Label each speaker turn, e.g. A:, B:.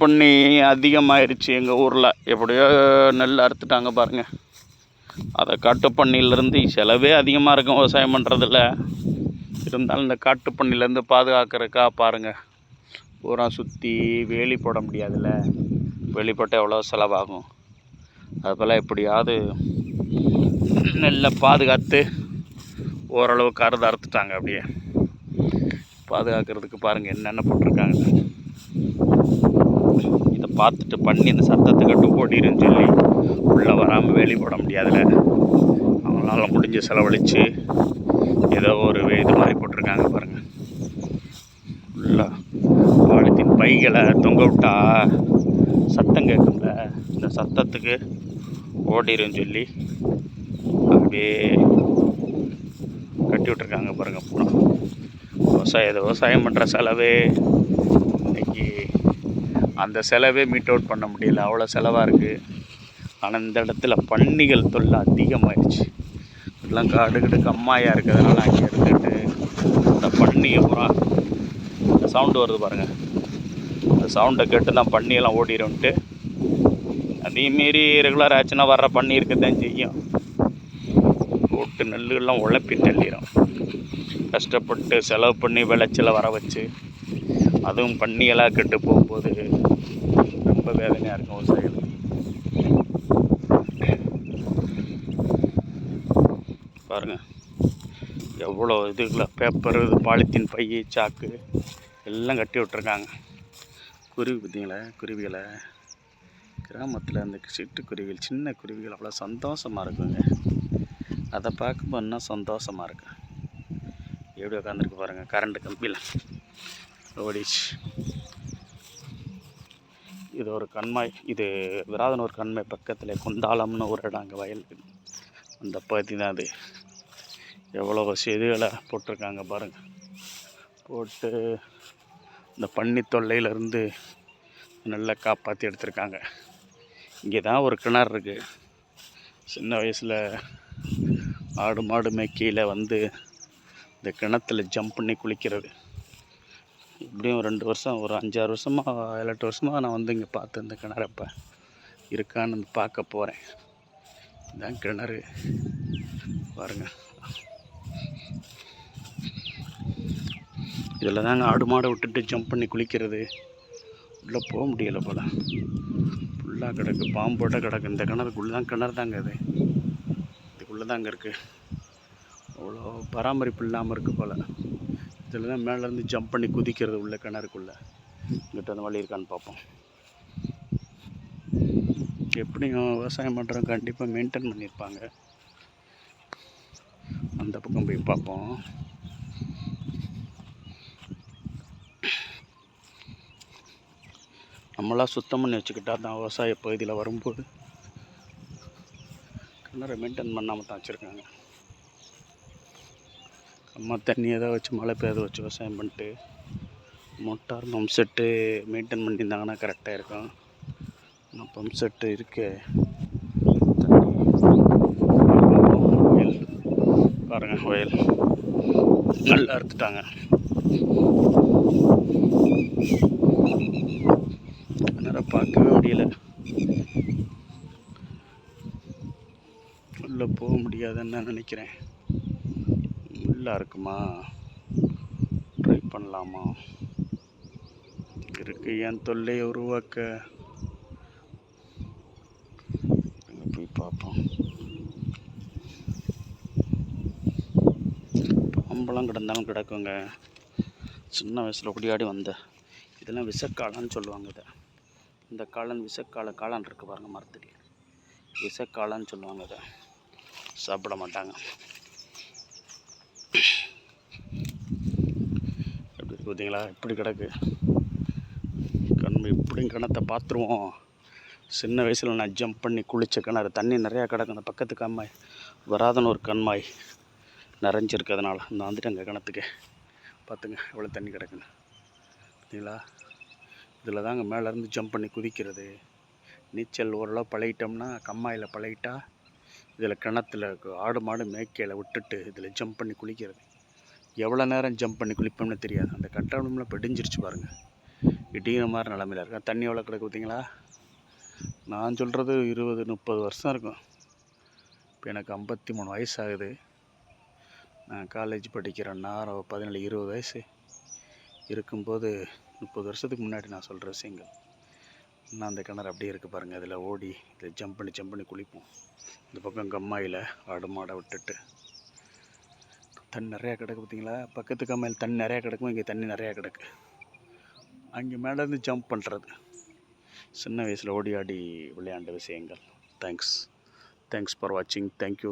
A: பண்ணி அதிகமாகிருச்சு எங்கள் ஊரில். எப்படியோ நெல் அறுத்துட்டாங்க பாருங்கள். அதை காட்டுப்பண்ணிலேருந்து செலவே அதிகமாக இருக்கும் விவசாயம் பண்ணுறதில்ல. இருந்தாலும் இந்த காட்டுப்பண்ணிலேருந்து பாதுகாக்கிறதுக்கா பாருங்கள், பூரா சுற்றி வேலி போட முடியாதுல்ல. வேலி போட்டால் எவ்வளோ செலவாகும். அதுபோல் எப்படியாவது நெல்லை பாதுகாத்து ஓரளவுக்கு அறுத்துட்டாங்க. அப்படியே பாதுகாக்கிறதுக்கு பாருங்கள் என்னென்ன போட்டிருக்காங்க. இதை பார்த்துட்டு பண்ணி இந்த சத்தத்தை கட்டு ஓடிருன்னு சொல்லி உள்ளே வராமல் வேலி போட முடியாதுல்ல. அவங்களால முடிஞ்ச செலவழித்து ஏதோ ஒரு இது மாதிரி போட்டிருக்காங்க பாருங்கள். உள்ள பாலித்தீன் பைகளை தொங்க விட்டா சத்தம் கேட்கும்ல, இந்த சத்தத்துக்கு ஓடிருன்னு சொல்லி அப்படியே கட்டி விட்ருக்காங்க பாருங்கள். அப்புறம் விவசாயம் பண்ணுற செலவே இன்றைக்கி அந்த செலவே மீட் அவுட் பண்ண முடியல, அவ்வளோ செலவாக இருக்குது. ஆனால் இந்த இடத்துல பன்னிகள் தொல்லை அதிகமாகிடுச்சு. எல்லாம் காடு கம்மாயாக இருக்கிறதுனால அங்கே இருந்துட்டு இந்த பன்னியை பூரா இந்த சவுண்டு வருது பாருங்கள். அந்த சவுண்டை கேட்டு தான் பன்னியெல்லாம் ஓடிடும்ட்டு. அதையும் மீறி ரெகுலர் ஆச்சுன்னா வர்ற பன்னி இருக்கத்தான் செய்யும். போட்டு நெல்லுகள்லாம் உழப்பி தள்ளிடும். கஷ்டப்பட்டு செலவு பண்ணி விளைச்சலை வர வச்சு அதுவும் பன்னியெல்லாம் கெட்டு போகும்போது ரொம்ப வேதனையாக இருக்கும் விவசாயிகள். பாருங்கள் எவ்வளோ இதுக்குள்ள பேப்பரு, பாலித்தீன் பை, சாக்கு எல்லாம் கட்டி விட்ருக்காங்க. குருவி பார்த்தீங்களா, குருவிகளை கிராமத்தில் அந்த சிட்டுக்குருவிகள், சின்ன குருவிகள் அவ்வளோ சந்தோஷமாக இருக்குங்க. அதை பார்க்கும்போது இன்னும் சந்தோஷமாக இருக்கு. எப்படி உட்காந்துருக்கு பாருங்கள், கரண்ட்டு கம்பியில் ஓடிச்சு. இது ஒரு கண்மாய், இது விராதனூர் கண்மாய் பக்கத்தில் குந்தாளம்னு ஒரு இடம், அங்கே வயல் அந்த பகுதி தான் அது. எவ்வளோ செடிகளை போட்டிருக்காங்க பாருங்கள். போட்டு இந்த பன்னி தொல்லையிலேருந்து நல்லா காப்பாற்றி எடுத்திருக்காங்க. இங்கே தான் ஒரு கிணறு இருக்குது. சின்ன வயசில் ஆடு மாடு மேய்க்கையில் வந்து இந்த கிணத்துல ஜம்ப் பண்ணி குளிக்கிறது. இப்படியும் 2 வருஷம், ஒரு 5-6 வருஷமாக 7-8 வருஷமாக நான் வந்து இங்கே பார்த்து இந்த கிணறப்போ இருக்கான்னு பார்க்க போகிறேன். இதுதான் கிணறு பாருங்கள். இதில் தாங்க ஆடு மாடை விட்டுட்டு ஜம்ப் பண்ணி குளிக்கிறது. உள்ளே போக முடியலை போல், ஃபுல்லாக கிடக்கு, பாம்போட்ட கிடக்கு. இந்த கிணறுக்குள்ளே தான், கிணறு தாங்க அது, இதுக்குள்ளே தாங்க இருக்குது. அவ்வளோ பராமரிப்பு இல்லாமல் இருக்குது போல். இதில் தான் மேலேருந்து ஜம்ப் பண்ணி குதிக்கிறது உள்ள கிணறுக்குள்ளே. இங்கிட்ட அந்த வழி இருக்கான்னு பார்ப்போம். எப்படியும் விவசாயம் பண்ணுறவங்க கண்டிப்பாக மெயின்டைன் பண்ணியிருப்பாங்க. அந்த பக்கம் போய் பார்ப்போம். நம்மளாம் சுத்தம் பண்ணி வச்சுக்கிட்டா தான் விவசாய பகுதியில் வரும்போது கிணறை மெயின்டைன் பண்ணாமல் தான் வச்சுருக்காங்க. அம்மா தண்ணி ஏதாவது வச்சு, மழை பெய்யாத வச்சு விவசாயம் பண்ணிட்டு மோட்டார் பம்ப் செட்டு மெயின்டைன் பண்ணியிருந்தாங்கன்னா கரெக்டாக இருக்கும். ஆனால் பம்ப் செட்டு இருக்கு. வயல் பாருங்கள், வயல் நல்லா அறுத்துட்டாங்க. கிணறை பார்க்கவே முடியல, உள்ளே போக முடியாதுன்னு நான் நினைக்கிறேன். உள்ளே இருக்குமா, ட்ரை பண்ணலாமா, இருக்கு. என் தொல்லையை உருவாக்க போய் பார்ப்போம். பாம்பெல்லாம் கிடந்தாலும் கிடக்குங்க. சின்ன வயசில் குடியாடி வந்த இதெல்லாம் விஷக்காலன்னு சொல்லுவாங்க. இதை இந்த காளான் காளான் இருக்குது பாருங்கள், மரத்தடி விஷக்காளான்னு சொல்லுவாங்க. இதை சாப்பிட மாட்டாங்க. எப்படி இருக்கு பார்த்தீங்களா, எப்படி கிடக்கு கண். இப்படியும் கிணத்தை பார்த்துருவோம். சின்ன வயசில் நான் ஜம்ப் பண்ணி குளித்த கிணறு, தண்ணி நிறையா கிடக்கும். அந்த பக்கத்து கண்மாய், விராதனூர் கண்மாய் நிறைஞ்சிருக்கிறதுனால நான் வந்துட்டு அங்கே கிணத்துக்கு பார்த்துங்க எவ்வளோ தண்ணி கிடக்குன்னு பார்த்தீங்களா. இதில் தாங்க மேலேருந்து ஜம்ப் பண்ணி குதிக்கிறது. நீச்சல் ஓரளவு பழகிட்டோம்னா, கம்மாயில் பழகிட்டா இதில் கிணத்துல ஆடு மாடு மேய்க்கையில் விட்டுட்டு இதில் ஜம்ப் பண்ணி குளிக்கிறது. எவ்வளோ நேரம் ஜம்ப் பண்ணி குளிப்போம்னு தெரியாது. அந்த கட்டணம்லாம் பெடிஞ்சிருச்சு பாருங்கள். இடிக்கிற மாதிரி நிலமையில இருக்கேன். தண்ணி எவ்வளோ கிடக்கு பார்த்தீங்களா? நான் சொல்கிறது 20-30 வருஷம் இருக்கும். இப்போ எனக்கு 53 வயசு ஆகுது. நான் காலேஜ் படிக்கிறேன்னா 17-20 வயசு இருக்கும்போது 30 வருஷத்துக்கு முன்னாடி நான் சொல்கிற விஷயங்கள். இன்னும் அந்த கிணறு அப்படியே இருக்குது பாருங்கள். அதில் ஓடி இதில் ஜம்ப் பண்ணி குளிப்போம். இந்த பக்கம் கம்மாயில் ஆடு மாடை விட்டுட்டு தண்ணி நிறையா கிடக்கு பார்த்தீங்களா? பக்கத்து கம்மாயில் தண்ணி நிறையா கிடக்கும், இங்கே தண்ணி நிறையா கிடக்கு. அங்கே மேலேருந்து ஜம்ப் பண்ணுறது சின்ன வயசில் ஓடி ஆடி விளையாண்ட விஷயங்கள். தேங்க்ஸ் ஃபார் வாட்சிங். தேங்க்யூ.